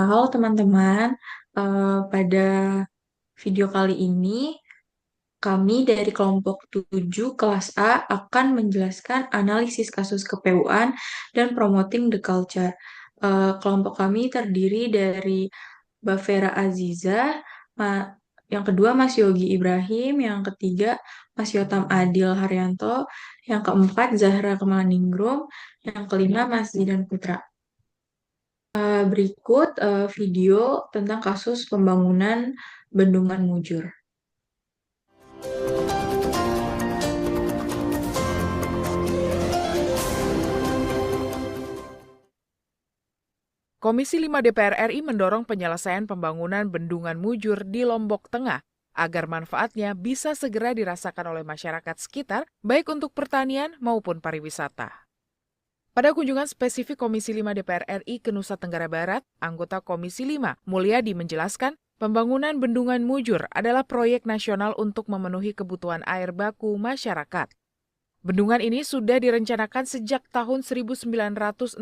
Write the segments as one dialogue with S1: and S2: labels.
S1: Halo teman-teman. Pada video kali ini kami dari kelompok 7 kelas A akan menjelaskan analisis kasus KPUan dan promoting the culture. Kelompok kami terdiri dari Bavera Aziza, Ma- yang kedua Mas Yogi Ibrahim, yang ketiga Mas Yotam Adil Haryanto, yang keempat Zahra Kemaningrum, yang kelima Mas Zidan Putra. Berikut video tentang kasus pembangunan Bendungan Mujur.
S2: Komisi 5 DPR RI mendorong penyelesaian pembangunan Bendungan Mujur di Lombok Tengah agar manfaatnya bisa segera dirasakan oleh masyarakat sekitar, baik untuk pertanian maupun pariwisata. Pada kunjungan spesifik Komisi 5 DPR RI ke Nusa Tenggara Barat, anggota Komisi 5 Mulyadi menjelaskan pembangunan Bendungan Mujur adalah proyek nasional untuk memenuhi kebutuhan air baku masyarakat. Bendungan ini sudah direncanakan sejak tahun 1969,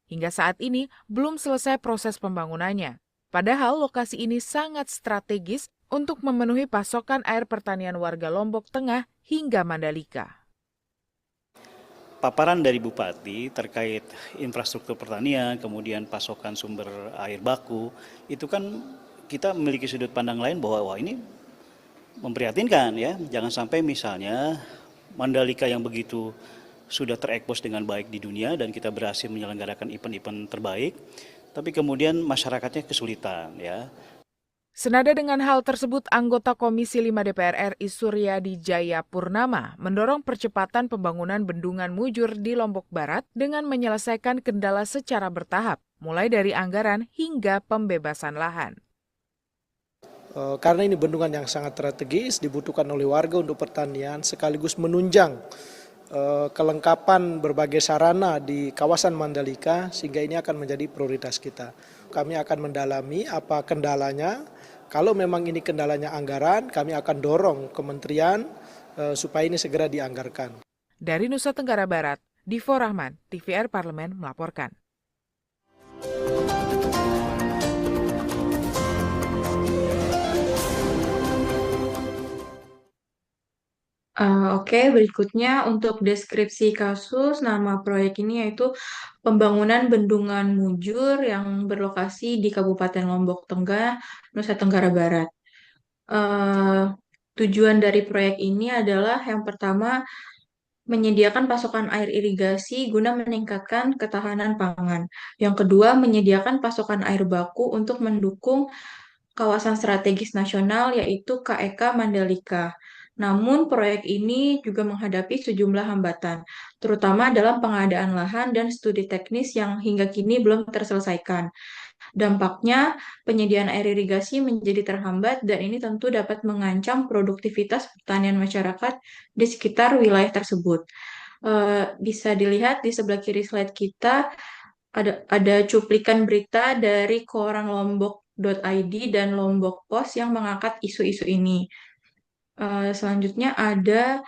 S2: hingga saat ini belum selesai proses pembangunannya. Padahal lokasi ini sangat strategis untuk memenuhi pasokan air pertanian warga Lombok Tengah hingga Mandalika.
S3: Paparan dari Bupati terkait infrastruktur pertanian, kemudian pasokan sumber air baku, itu kan kita memiliki sudut pandang lain bahwa wah ini memprihatinkan ya. Jangan sampai misalnya Mandalika yang begitu sudah terekspos dengan baik di dunia dan kita berhasil menyelenggarakan event-event terbaik, tapi kemudian masyarakatnya kesulitan ya.
S2: Senada dengan hal tersebut, anggota Komisi 5 DPR RI Suryadi Jaya Purnama mendorong percepatan pembangunan Bendungan Mujur di Lombok Barat dengan menyelesaikan kendala secara bertahap, mulai dari anggaran hingga pembebasan lahan.
S4: Karena ini bendungan yang sangat strategis, dibutuhkan oleh warga untuk pertanian, sekaligus menunjang kelengkapan berbagai sarana di kawasan Mandalika, sehingga ini akan menjadi prioritas kita. Kami akan mendalami apa kendalanya. Kalau memang ini kendalanya anggaran, kami akan dorong kementerian supaya ini segera dianggarkan.
S2: Dari Nusa Tenggara Barat, Divo Rahman, TVR Parlemen melaporkan.
S1: Oke, berikutnya untuk deskripsi kasus, nama proyek ini yaitu pembangunan Bendungan Mujur yang berlokasi di Kabupaten Lombok Tengah, Nusa Tenggara Barat. Eh, Tujuan dari proyek ini adalah yang pertama menyediakan pasokan air irigasi guna meningkatkan ketahanan pangan. Yang kedua, menyediakan pasokan air baku untuk mendukung kawasan strategis nasional yaitu KEK Mandalika. Namun, proyek ini juga menghadapi sejumlah hambatan, terutama dalam pengadaan lahan dan studi teknis yang hingga kini belum terselesaikan. Dampaknya, penyediaan air irigasi menjadi terhambat dan ini tentu dapat mengancam produktivitas pertanian masyarakat di sekitar wilayah tersebut. Bisa dilihat di sebelah kiri slide kita ada cuplikan berita dari koran Lombok.id dan Lombok Post yang mengangkat isu-isu ini. Selanjutnya ada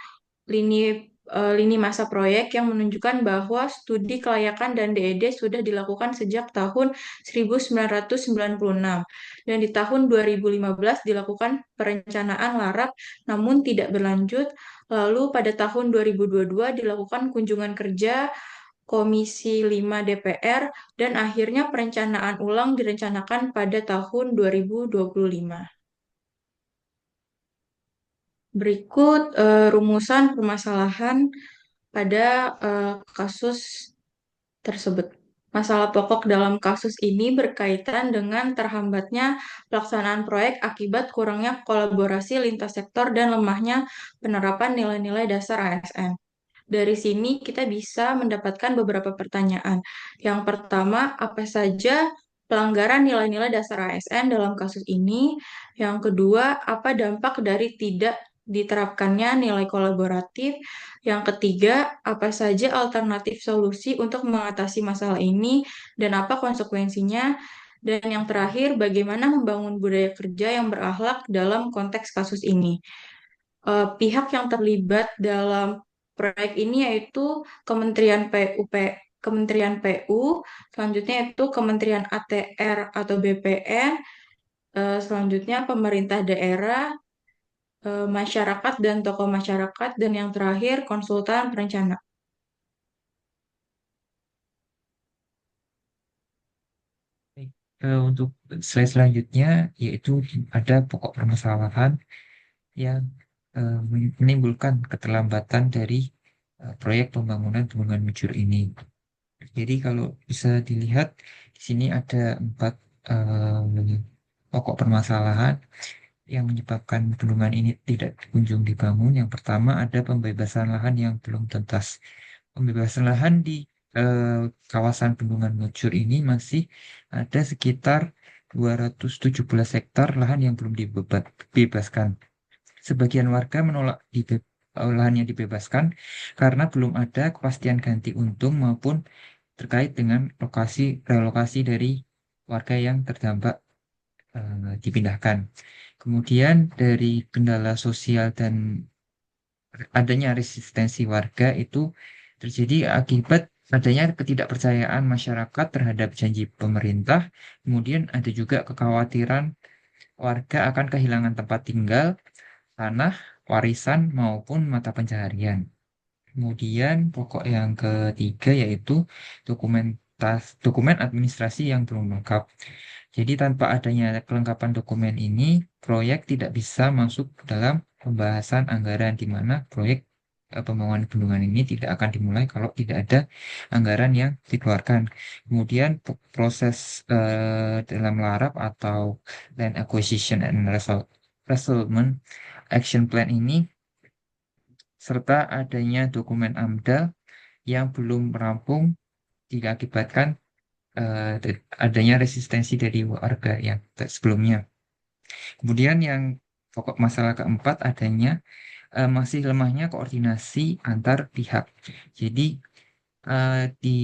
S1: lini lini masa proyek yang menunjukkan bahwa studi kelayakan dan DED sudah dilakukan sejak tahun 1996 dan di tahun 2015 dilakukan perencanaan larak namun tidak berlanjut. Lalu pada tahun 2022 dilakukan kunjungan kerja Komisi 5 DPR dan akhirnya perencanaan ulang direncanakan pada tahun 2025. Berikut rumusan permasalahan pada kasus tersebut. Masalah pokok dalam kasus ini berkaitan dengan terhambatnya pelaksanaan proyek akibat kurangnya kolaborasi lintas sektor dan lemahnya penerapan nilai-nilai dasar ASN. Dari sini kita bisa mendapatkan beberapa pertanyaan. Yang pertama, apa saja pelanggaran nilai-nilai dasar ASN dalam kasus ini? Yang kedua, apa dampak dari tidak diterapkannya nilai kolaboratif? Yang ketiga, apa saja alternatif solusi untuk mengatasi masalah ini dan apa konsekuensinya? Dan yang terakhir, bagaimana membangun budaya kerja yang berakhlak dalam konteks kasus ini? Pihak yang terlibat dalam proyek ini yaitu Kementerian Kementerian PU, selanjutnya itu Kementerian ATR atau BPN, selanjutnya pemerintah daerah, masyarakat dan tokoh masyarakat, dan yang terakhir konsultan perencana.
S5: Baik, untuk slide selanjutnya yaitu ada pokok permasalahan yang menimbulkan keterlambatan dari proyek pembangunan bendungan Mujur ini. Jadi kalau bisa dilihat di sini ada 4 pokok permasalahan yang menyebabkan bendungan ini tidak kunjung dibangun. Yang pertama ada pembebasan lahan yang belum tuntas. Pembebasan lahan di kawasan Bendungan Mujur ini masih ada sekitar 217 hektar lahan yang belum dibebaskan. Sebagian warga menolak lahan yang dibebaskan karena belum ada kepastian ganti untung maupun terkait dengan relokasi dari warga yang terdampak dipindahkan. Kemudian dari kendala sosial dan adanya resistensi warga itu terjadi akibat adanya ketidakpercayaan masyarakat terhadap janji pemerintah. Kemudian ada juga kekhawatiran warga akan kehilangan tempat tinggal, tanah, warisan, maupun mata pencaharian. Kemudian pokok yang ketiga yaitu dokumen administrasi yang belum lengkap. Jadi tanpa adanya kelengkapan dokumen ini, proyek tidak bisa masuk dalam pembahasan anggaran di mana proyek pembangunan bendungan ini tidak akan dimulai kalau tidak ada anggaran yang dikeluarkan. Kemudian proses dalam LARAP atau Land Acquisition and Resettlement Action Plan ini serta adanya dokumen AMDAL yang belum rampung diakibatkan adanya resistensi dari warga yang sebelumnya. Kemudian yang pokok masalah keempat adanya masih lemahnya koordinasi antar pihak. Jadi di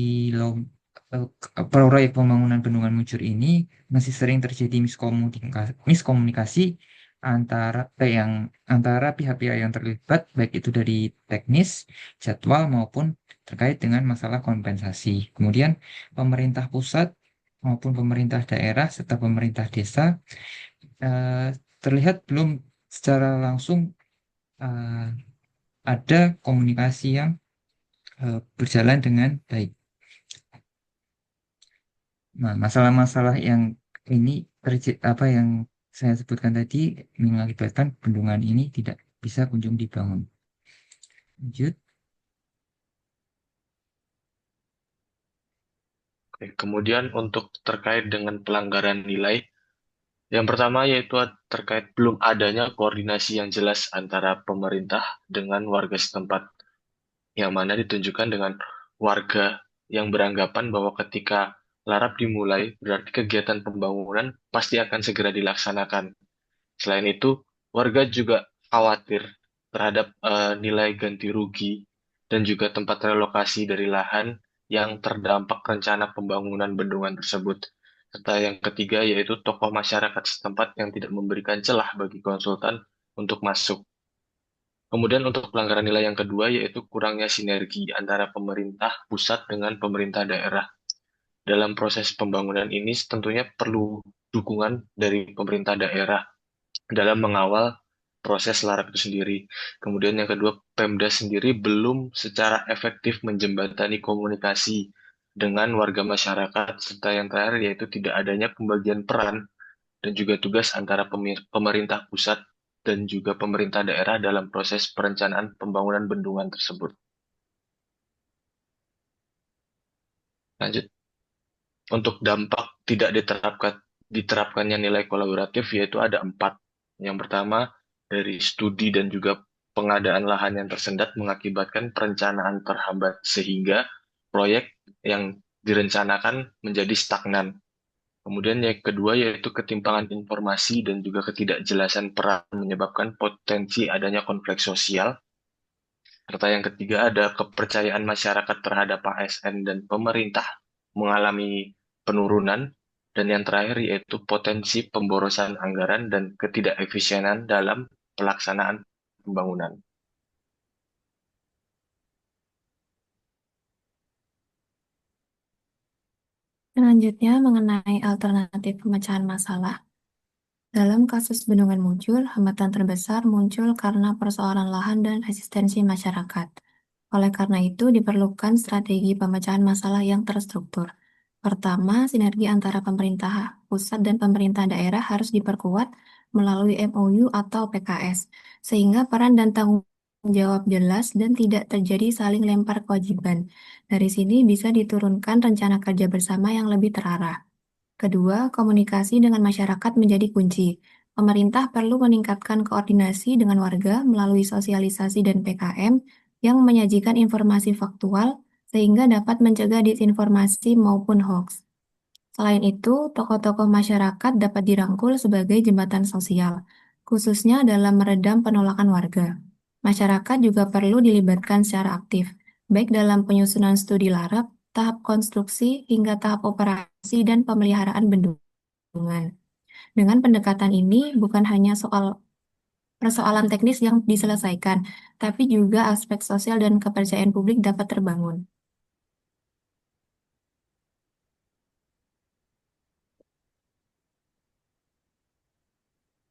S5: proyek pembangunan bendungan Mujur ini masih sering terjadi miskomunikasi antara pihak-pihak yang terlibat, baik itu dari teknis, jadwal maupun terkait dengan masalah kompensasi. Kemudian pemerintah pusat maupun pemerintah daerah serta pemerintah desa eh, terlihat belum secara langsung eh, ada komunikasi yang berjalan dengan baik. Nah, masalah-masalah yang ini apa yang saya sebutkan tadi mengakibatkan bendungan ini tidak bisa kunjung dibangun. Lanjut.
S6: Oke, kemudian untuk terkait dengan pelanggaran nilai, yang pertama yaitu terkait belum adanya koordinasi yang jelas antara pemerintah dengan warga setempat, yang mana ditunjukkan dengan warga yang beranggapan bahwa ketika larap dimulai, berarti kegiatan pembangunan pasti akan segera dilaksanakan. Selain itu, warga juga khawatir terhadap nilai ganti rugi dan juga tempat relokasi dari lahan yang terdampak rencana pembangunan bendungan tersebut. Serta yang ketiga yaitu tokoh masyarakat setempat yang tidak memberikan celah bagi konsultan untuk masuk. Kemudian untuk pelanggaran nilai yang kedua yaitu kurangnya sinergi antara pemerintah pusat dengan pemerintah daerah. Dalam proses pembangunan ini tentunya perlu dukungan dari pemerintah daerah dalam mengawal proses larak itu sendiri. Kemudian yang kedua, Pemda sendiri belum secara efektif menjembatani komunikasi dengan warga masyarakat, serta yang terakhir yaitu tidak adanya pembagian peran dan juga tugas antara pemerintah pusat dan juga pemerintah daerah dalam proses perencanaan pembangunan bendungan tersebut. Lanjut. Untuk dampak tidak diterapkannya nilai kolaboratif yaitu ada 4. Yang pertama, dari studi dan juga pengadaan lahan yang tersendat mengakibatkan perencanaan terhambat sehingga proyek yang direncanakan menjadi stagnan. Kemudian yang kedua yaitu ketimpangan informasi dan juga ketidakjelasan peran menyebabkan potensi adanya konflik sosial. Serta yang ketiga ada kepercayaan masyarakat terhadap ASN dan pemerintah mengalami penurunan. Dan yang terakhir yaitu potensi pemborosan anggaran dan ketidakefisienan dalam pelaksanaan pembangunan.
S7: Selanjutnya mengenai alternatif pemecahan masalah. Dalam kasus bendungan Mujur, hambatan terbesar muncul karena persoalan lahan dan resistensi masyarakat. Oleh karena itu, diperlukan strategi pemecahan masalah yang terstruktur. Pertama, sinergi antara pemerintah pusat dan pemerintah daerah harus diperkuat melalui MOU atau PKS, sehingga peran dan tanggung jawab jelas dan tidak terjadi saling lempar kewajiban. Dari sini bisa diturunkan rencana kerja bersama yang lebih terarah. Kedua, komunikasi dengan masyarakat menjadi kunci. Pemerintah perlu meningkatkan koordinasi dengan warga melalui sosialisasi dan PKM yang menyajikan informasi faktual sehingga dapat mencegah disinformasi maupun hoax. Selain itu, tokoh-tokoh masyarakat dapat dirangkul sebagai jembatan sosial, khususnya dalam meredam penolakan warga. Masyarakat juga perlu dilibatkan secara aktif, baik dalam penyusunan studi larap, tahap konstruksi, hingga tahap operasi dan pemeliharaan bendungan. Dengan pendekatan ini, bukan hanya soal persoalan teknis yang diselesaikan, tapi juga aspek sosial dan kepercayaan publik dapat terbangun.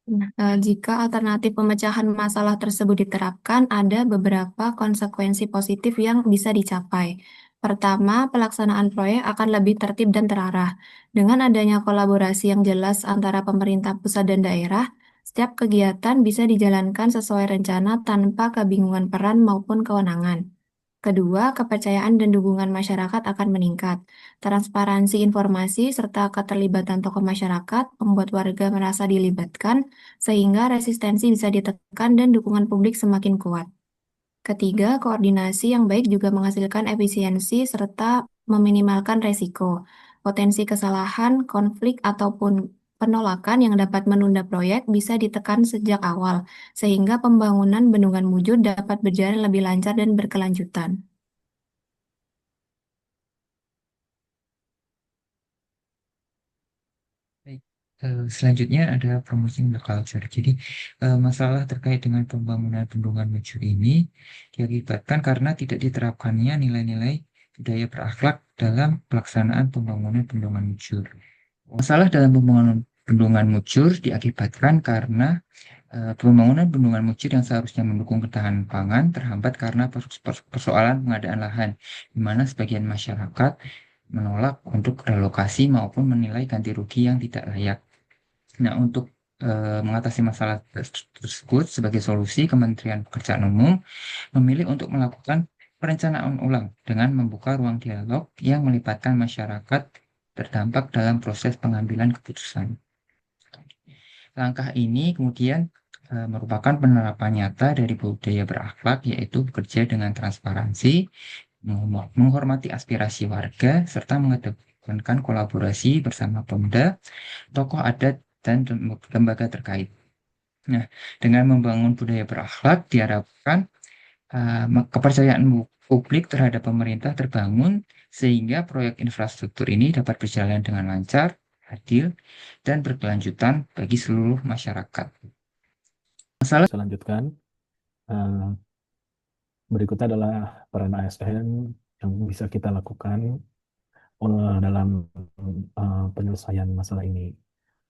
S7: Nah, jika alternatif pemecahan masalah tersebut diterapkan, ada beberapa konsekuensi positif yang bisa dicapai. Pertama, pelaksanaan proyek akan lebih tertib dan terarah. Dengan adanya kolaborasi yang jelas antara pemerintah pusat dan daerah, setiap kegiatan bisa dijalankan sesuai rencana tanpa kebingungan peran maupun kewenangan. Kedua, kepercayaan dan dukungan masyarakat akan meningkat. Transparansi informasi serta keterlibatan tokoh masyarakat membuat warga merasa dilibatkan, sehingga resistensi bisa ditekan dan dukungan publik semakin kuat. Ketiga, koordinasi yang baik juga menghasilkan efisiensi serta meminimalkan resiko. Potensi kesalahan, konflik, ataupun penolakan yang dapat menunda proyek bisa ditekan sejak awal, sehingga pembangunan bendungan mujur dapat berjalan lebih lancar dan berkelanjutan.
S5: Baik, selanjutnya ada promoting the culture. Jadi, masalah terkait dengan pembangunan bendungan Mujur ini diakibatkan karena tidak diterapkannya nilai-nilai budaya berakhlak dalam pelaksanaan pembangunan bendungan Mujur. Masalah dalam pembangunan bendungan Mujur diakibatkan karena pembangunan bendungan Mujur yang seharusnya mendukung ketahanan pangan terhambat karena persoalan pengadaan lahan, di mana sebagian masyarakat menolak untuk relokasi maupun menilai ganti rugi yang tidak layak. Nah, untuk mengatasi masalah tersebut, sebagai solusi, Kementerian Pekerjaan Umum memilih untuk melakukan perencanaan ulang dengan membuka ruang dialog yang melibatkan masyarakat terdampak dalam proses pengambilan keputusan. Langkah ini kemudian merupakan penerapan nyata dari budaya berakhlak, yaitu bekerja dengan transparansi, menghormati aspirasi warga, serta mengedepankan kolaborasi bersama Pemda, tokoh adat, dan lembaga terkait. Nah, dengan membangun budaya berakhlak diharapkan kepercayaan publik terhadap pemerintah terbangun sehingga proyek infrastruktur ini dapat berjalan dengan lancar, adil, dan berkelanjutan bagi seluruh masyarakat. Masalah
S8: Saya lanjutkan. Eh, Berikutnya adalah peran ASN yang bisa kita lakukan dalam penyelesaian masalah ini.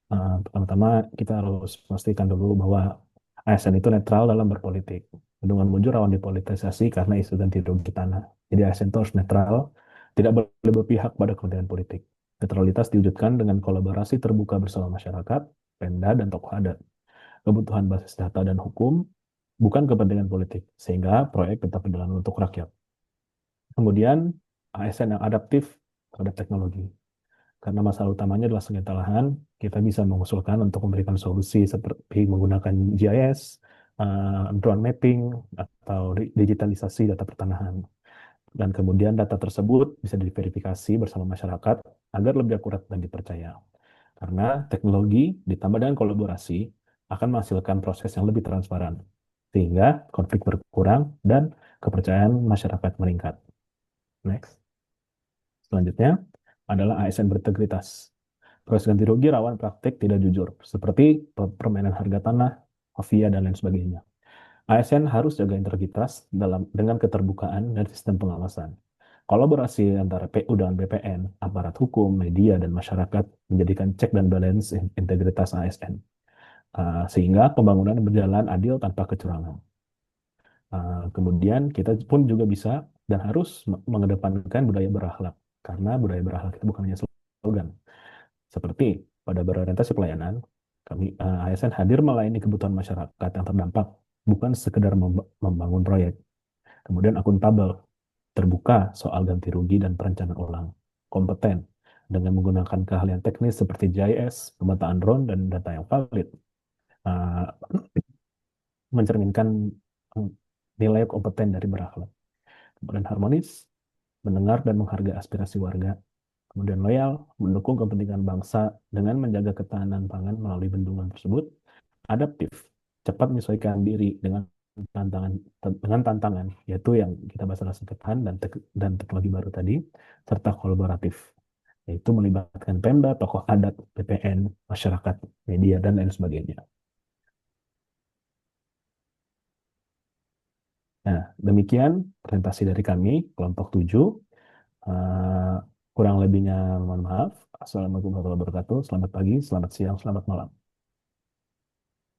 S8: Pertama-tama kita harus pastikan dulu bahwa ASN itu netral dalam berpolitik. Bendungan Mujur rawan dipolitisasi karena isu ganti rugi tanah. Jadi ASN itu harus netral, tidak boleh berpihak pada kepentingan politik. Netralitas diwujudkan dengan kolaborasi terbuka bersama masyarakat, Pemda, dan tokoh adat. Kebutuhan basis data dan hukum, bukan kepentingan politik, sehingga proyek tetap berjalan untuk rakyat. Kemudian ASN yang adaptif terhadap teknologi. Karena masalah utamanya adalah sengketa lahan, kita bisa mengusulkan untuk memberikan solusi seperti menggunakan GIS, drone mapping, atau digitalisasi data pertanahan. Dan kemudian data tersebut bisa diverifikasi bersama masyarakat agar lebih akurat dan dipercaya. Karena teknologi ditambah dengan kolaborasi akan menghasilkan proses yang lebih transparan, sehingga konflik berkurang dan kepercayaan masyarakat meningkat. Next. Selanjutnya adalah ASN berintegritas. Proses ganti rugi rawan praktik tidak jujur, seperti permainan harga tanah, mafia, dan lain sebagainya. ASN harus jaga integritas dengan keterbukaan dan sistem pengawasan. Kolaborasi antara PU dengan BPN, aparat hukum, media, dan masyarakat menjadikan check dan balance integritas ASN. Sehingga pembangunan berjalan adil tanpa kecurangan. Kemudian kita pun juga bisa dan harus mengedepankan budaya berakhlak, karena budaya berakhlak itu bukan hanya slogan. Seperti pada berorientasi pelayanan, kami ASN hadir melayani kebutuhan masyarakat yang terdampak, bukan sekedar membangun proyek. Kemudian akuntabel, terbuka soal ganti rugi dan perencanaan ulang, kompeten dengan menggunakan keahlian teknis seperti GIS, pemetaan drone, dan data yang valid, mencerminkan nilai kompeten dari berakhlak. Kemudian harmonis, mendengar dan menghargai aspirasi warga. Kemudian loyal, mendukung kepentingan bangsa dengan menjaga ketahanan pangan melalui bendungan tersebut. Adaptif, cepat menyesuaikan diri dengan tantangan, yaitu yang kita bahas adalah ketahanan dan teknologi baru tadi, serta kolaboratif, yaitu melibatkan Pemda, tokoh adat, BPN, masyarakat, media, dan lain sebagainya. Nah, demikian presentasi dari kami, kelompok 7. Kurang lebihnya mohon maaf. Assalamualaikum warahmatullahi wabarakatuh. Selamat pagi, selamat siang, selamat malam.